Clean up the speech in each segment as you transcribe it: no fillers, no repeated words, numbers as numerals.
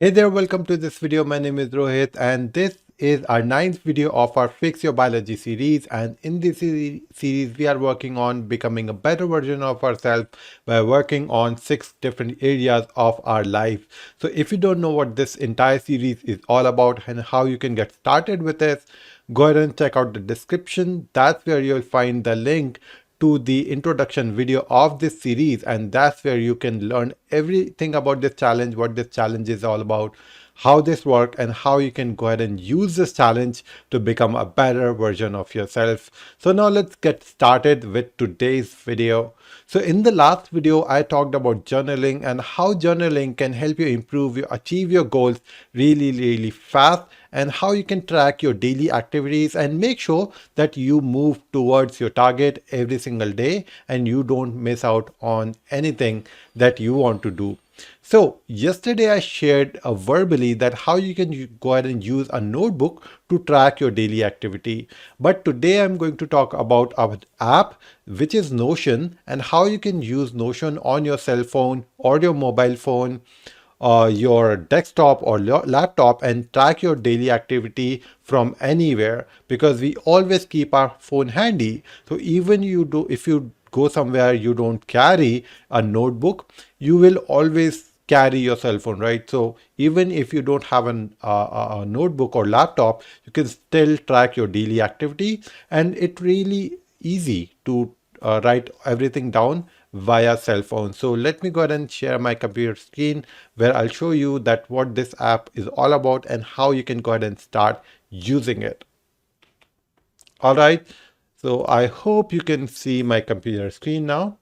Hey there, welcome to this video. My name is Rohit and this is our ninth video of our Fix Your Biology series, and in this series we are working on becoming a better version of ourselves by working on 6 different areas of our life. So if you don't know what this entire series is all about and how you can get started with this, go ahead and check out the description. That's where you'll find the link to the introduction video of this series, and that's where you can learn everything about this challenge, what this challenge is all about, how this works, and how you can go ahead and use this challenge to become a better version of yourself. So now let's get started with today's video. So in the last video I talked about journaling and how journaling can help you achieve your goals really fast, and how you can track your daily activities and make sure that you move towards your target every single day and you don't miss out on anything that you want to do. So yesterday I shared verbally that how you can go ahead and use a notebook to track your daily activity. But today I'm going to talk about our app, which is Notion, and how you can use Notion on your cell phone or your mobile phone, your desktop or laptop, and track your daily activity from anywhere, because we always keep our phone handy. So even if you go somewhere you don't carry a notebook, you will always carry your cell phone, right? So even if you don't have a notebook or laptop, you can still track your daily activity, and it really easy to write everything down via cell phone. So let me go ahead and share my computer screen where I'll show you that what this app is all about and how you can go ahead and start using it. All right, so I hope you can see my computer screen now.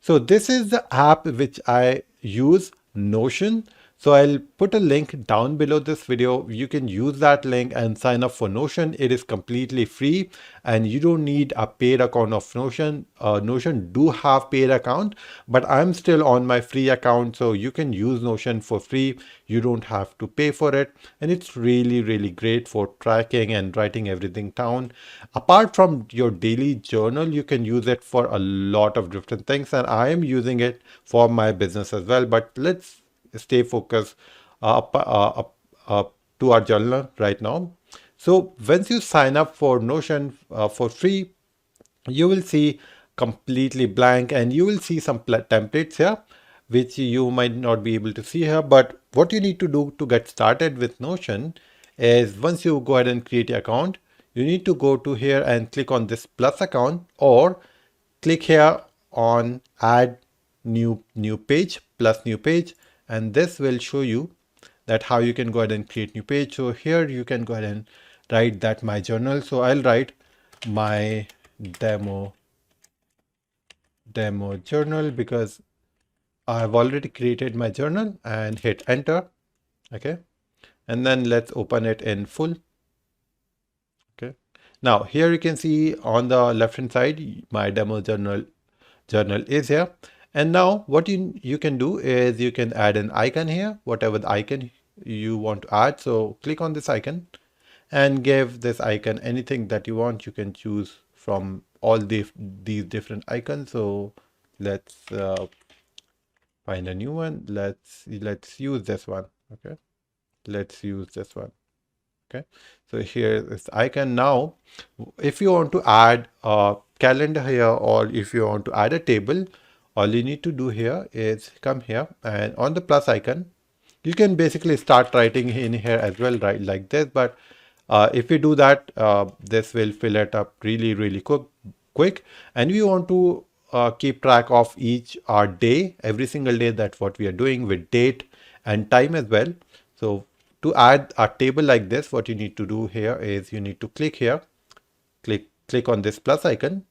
So this is the app which I use, Notion. So I'll put a link down below this video. You can use that link and sign up for Notion. It is completely free and you don't need a paid account of Notion. Notion do have paid account, but I'm still on my free account. So you can use Notion for free. You don't have to pay for it. And it's really great for tracking and writing everything down. Apart from your daily journal, you can use it for a lot of different things. And I am using it for my business as well. But let's stay focused to our journal right now. So once you sign up for Notion for free, you will see completely blank and you will see some templates here which you might not be able to see here. But what you need to do to get started with Notion is, once you go ahead and create your account, you need to go to here and click on this plus account, or click here on add new page, plus new page, and this will show you that how you can go ahead and create new page. So here you can go ahead and write that my journal. So I'll write my demo journal because I have already created my journal, and hit enter. Okay, and then let's open it in full. Okay, now here you can see on the left hand side my demo journal is here. And now what you can do is you can add an icon here, whatever the icon you want to add. So click on this icon and give this icon anything that you want. You can choose from all these different icons. So let's find a new one. Let's use this one. Okay, let's use this one. Okay, so here is the icon. Now if you want to add a calendar here, or if you want to add a table, all you need to do here is come here and on the plus icon, you can basically start writing in here as well, right, like this. But if you do that, this will fill it up really quick. And we want to keep track of each day, every single day, that's what we are doing, with date and time as well. So to add a table like this, what you need to do here is you need to click here, click on this plus icon,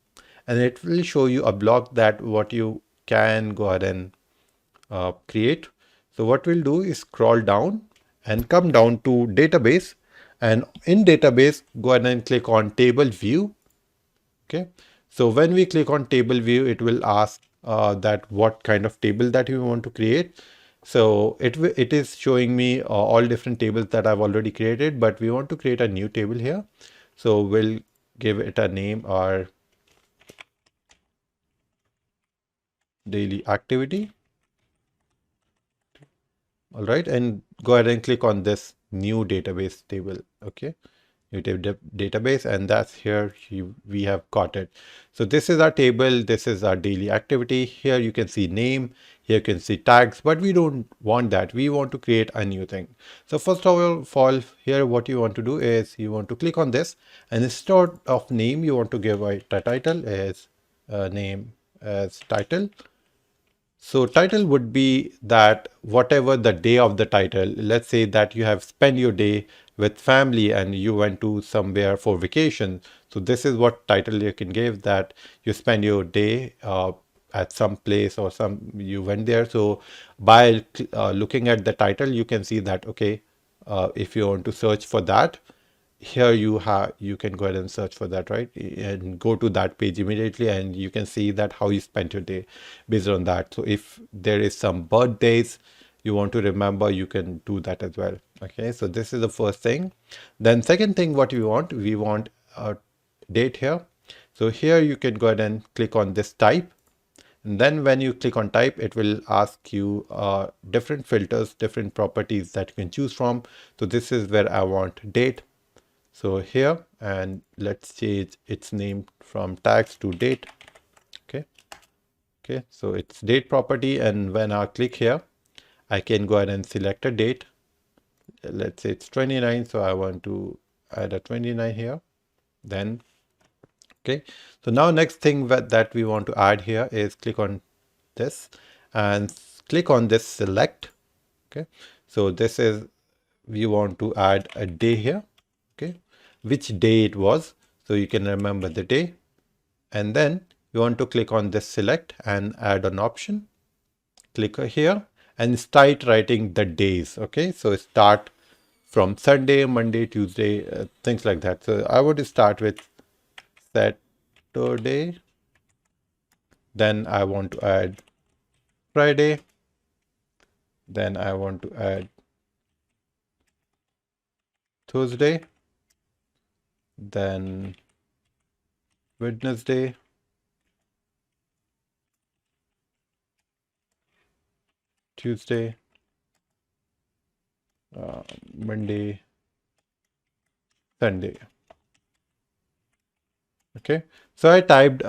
and it will show you a block that what you can go ahead and create. So what we'll do is scroll down and come down to database, and in database go ahead and click on table view. Okay, so when we click on table view, it will ask that what kind of table that you want to create. So it is showing me all different tables that I've already created, but we want to create a new table here. So we'll give it a name, or daily activity. All right, and go ahead and click on this new database table. Okay, new database, and that's here we have got it. So this is our table, this is our daily activity. Here you can see name, here you can see tags, but we don't want that. We want to create a new thing. So first of all, here what you want to do is you want to click on this, and instead of name you want to give a title as name as title. So title would be that whatever the day of the title, let's say that you have spent your day with family and you went to somewhere for vacation. So this is what title you can give, that you spend your day at some place or some you went there. So by looking at the title, you can see that, okay, if you want to search for that, here you can go ahead and search for that, right, and go to that page immediately, and you can see that how you spent your day based on that. So if there is some birthdays you want to remember, you can do that as well. Okay, so this is the first thing. Then second thing, what we want a date here. So here you can go ahead and click on this type, and then when you click on type, it will ask you different filters, different properties that you can choose from. So this is where I want date. So here, and let's change its name from tags to date. Okay. Okay. So it's date property. And when I click here, I can go ahead and select a date. Let's say it's 29. So I want to add a 29 here. Then, okay. So now next thing that we want to add here is click on this and click on this select. Okay. So this is, we want to add a day here. Okay, which day it was, so you can remember the day. And then you want to click on this select and add an option. Click here and start writing the days. Okay, so start from Sunday, Monday, Tuesday, things like that. So I would start with Saturday. Then I want to add Friday. Then I want to add Thursday. Then Wednesday. Tuesday, Monday, Sunday. Okay, so I typed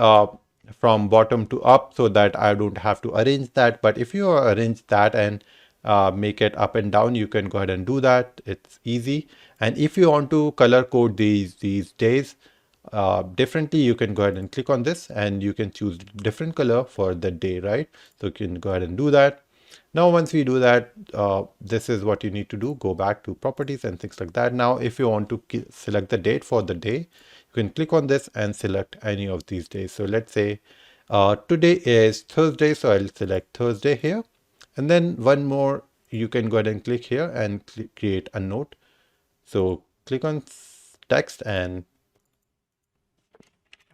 from bottom to up so that I don't have to arrange that. But if you arrange that and make it up and down, you can go ahead and do that. It's easy. And if you want to color code these days differently, you can go ahead and click on this and you can choose different color for the day, right? So you can go ahead and do that. Now, once we do that, this is what you need to do. Go back to properties and things like that. Now, if you want to select the date for the day, you can click on this and select any of these days. So let's say today is Thursday. So I'll select Thursday here. And then one more, you can go ahead and click here and create a note. So click on text and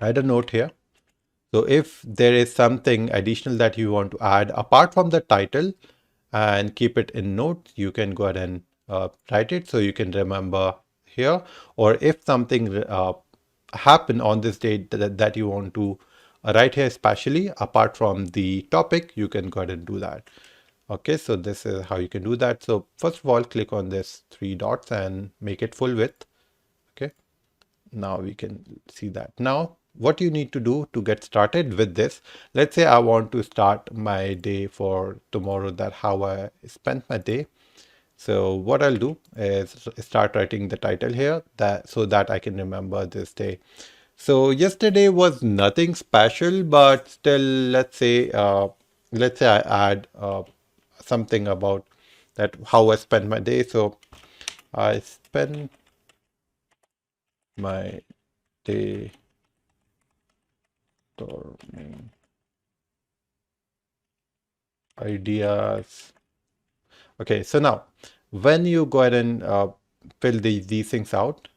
add a note here. So if there is something additional that you want to add apart from the title and keep it in notes, you can go ahead and write it so you can remember here. Or if something happen on this date that you want to write here, especially apart from the topic, you can go ahead and do that. Okay, so this is how you can do that. So first of all, click on this three dots and make it full width. Okay, now we can see that. Now what you need to do to get started with this, let's say I want to start my day for tomorrow, that how I spent my day. So what I'll do is start writing the title here, that so that I can remember this day. So yesterday was nothing special, but still, let's say I add something about that how I spent my day. So I spent my day storming ideas. Okay, so now when you go ahead and fill these things out,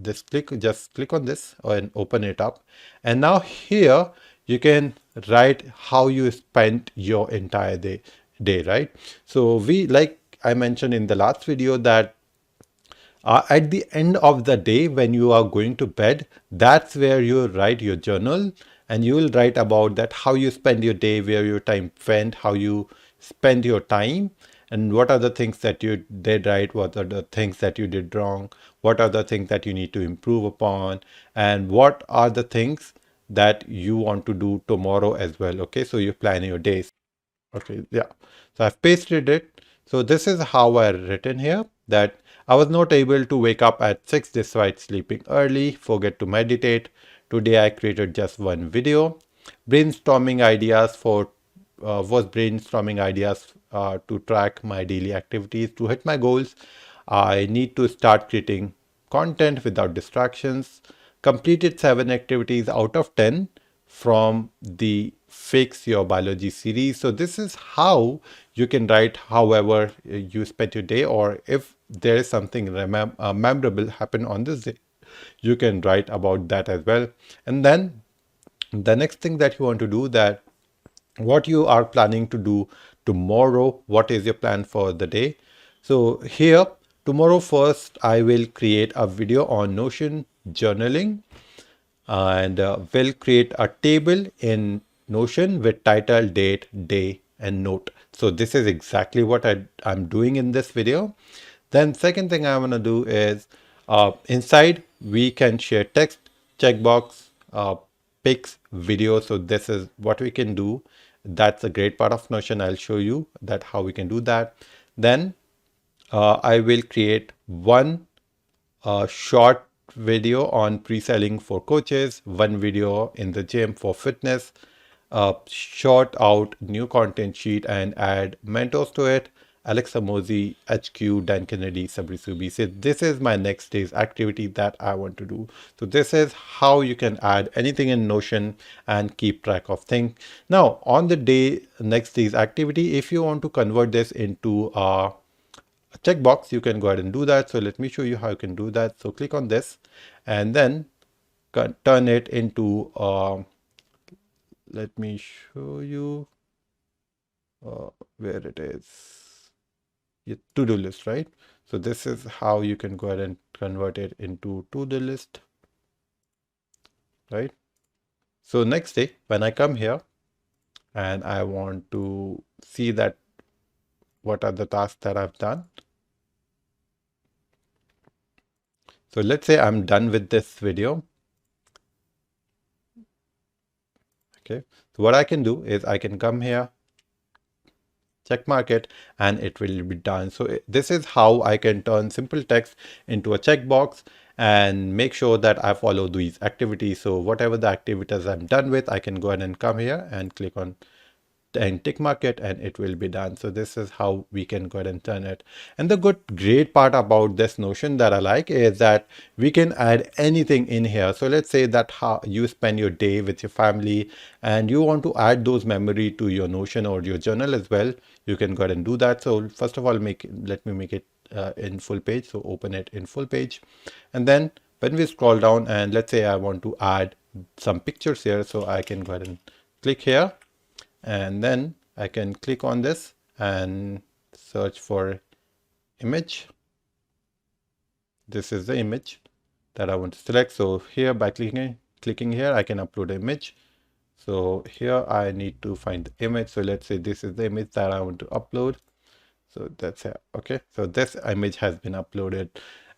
just click on this and open it up. And now here you can write how you spent your entire day, right? So like I mentioned in the last video, that at the end of the day, when you are going to bed, that's where you write your journal, and you will write about that how you spend your day, where your time went, how you spend your time. and what are the things that you did right, what are the things that you did wrong, what are the things that you need to improve upon, and what are the things that you want to do tomorrow as well. Okay, so you plan your days. Okay, yeah. So I've pasted it. So this is how I written here that I was not able to wake up at 6 despite sleeping early, forget to meditate. Today I created just one video. Brainstorming ideas for was brainstorming ideas to track my daily activities to hit my goals. I need to start creating content without distractions. Completed 7 activities out of 10 from the Fix Your Biology series. So this is how you can write however you spent your day, or if there is something memorable happen on this day, you can write about that as well. And then the next thing that you want to do, that what you are planning to do tomorrow, what is your plan for the day. So here tomorrow, first I will create a video on Notion journaling, and we'll create a table in Notion with title, date, day, and note. So this is exactly what I'm doing in this video. Then second thing I want to do is inside we can share text, checkbox, pics, video. So this is what we can do. That's a great part of Notion. I'll show you that how we can do that. Then I will create one short video on pre-selling for coaches, one video in the gym for fitness, short out new content sheet and add mentors to it. Alexa Mosi, HQ, Dan Kennedy, Sabri Subi. So this is my next day's activity that I want to do. So this is how you can add anything in Notion and keep track of things. Now on the next day's activity, if you want to convert this into a checkbox, you can go ahead and do that. So let me show you how you can do that. So click on this and then turn it into let me show you where it is. Your to-do list, right? So this is how you can go ahead and convert it into to-do list, right? So next day when I come here and I want to see that what are the tasks that I've done. So let's say I'm done with this video. Okay, so what I can do is I can come here, check mark it, and it will be done. So this is how I can turn simple text into a checkbox and make sure that I follow these activities. So whatever the activities I'm done with, I can go ahead and come here and click on and tick mark it and it will be done. So this is how we can go ahead and turn it. And the great part about this Notion that I like is that we can add anything in here. So let's say that how you spend your day with your family and you want to add those memory to your Notion or your journal as well. You can go ahead and do that. So first of all, let me make it in full page. So open it in full page, and then when we scroll down and let's say I want to add some pictures here, so I can go ahead and click here. And then I can click on this and search for image. This is the image that I want to select. So here by clicking here, I can upload an image. So here I need to find the image. So let's say this is the image that I want to upload. So that's it. Okay, so this image has been uploaded.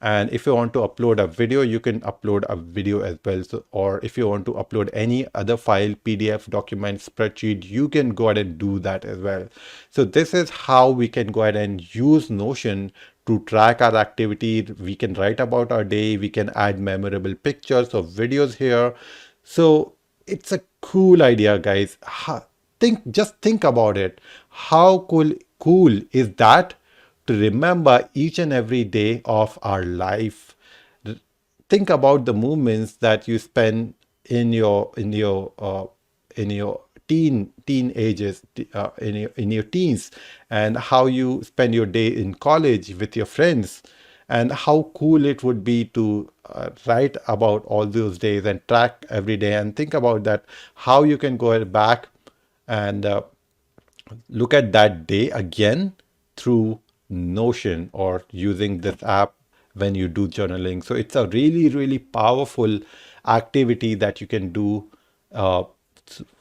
And if you want to upload a video, you can upload a video as well. So, or if you want to upload any other file, PDF, document, spreadsheet, you can go ahead and do that as well. So this is how we can go ahead and use Notion to track our activity. We can write about our day. We can add memorable pictures or videos here. So it's a cool idea, guys. Just think about it. How cool is that to remember each and every day of our life? Think about the moments that you spend in your teen ages, in your teens, and how you spend your day in college with your friends, and how cool it would be to write about all those days and track every day and think about that, how you can go back and look at that day again through Notion or using this app when you do journaling. So it's a really powerful activity that you can do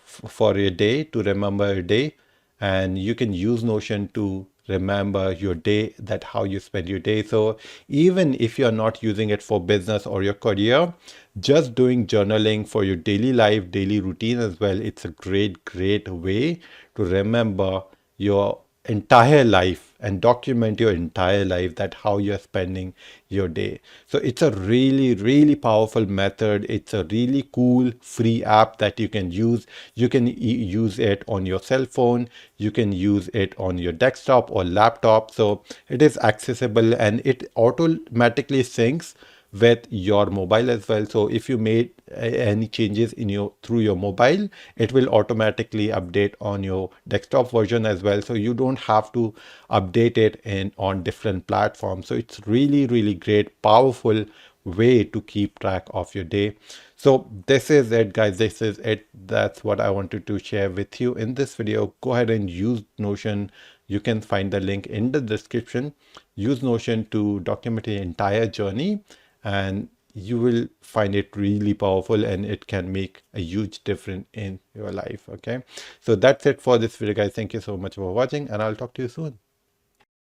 for your day to remember your day, and you can use Notion to remember your day, that how you spend your day. So even if you're not using it for business or your career, just doing journaling for your daily life, daily routine as well, it's a great way to remember your entire life and document your entire life, that how you're spending your day. So it's a really powerful method. It's a really cool free app that you can use. You can use it on your cell phone, you can use it on your desktop or laptop. So it is accessible and it automatically syncs with your mobile as well. So if you made any changes in your through your mobile, it will automatically update on your desktop version as well. So you don't have to update it in on different platforms. So it's really great, powerful way to keep track of your day. So this is it, guys. This is it. That's what I wanted to share with you in this video. Go ahead and use Notion. You can find the link in the description. Use Notion to document your entire journey, and you will find it really powerful and it can make a huge difference in your life. Okay, so that's it for this video, guys. Thank you so much for watching, and I'll talk to you soon.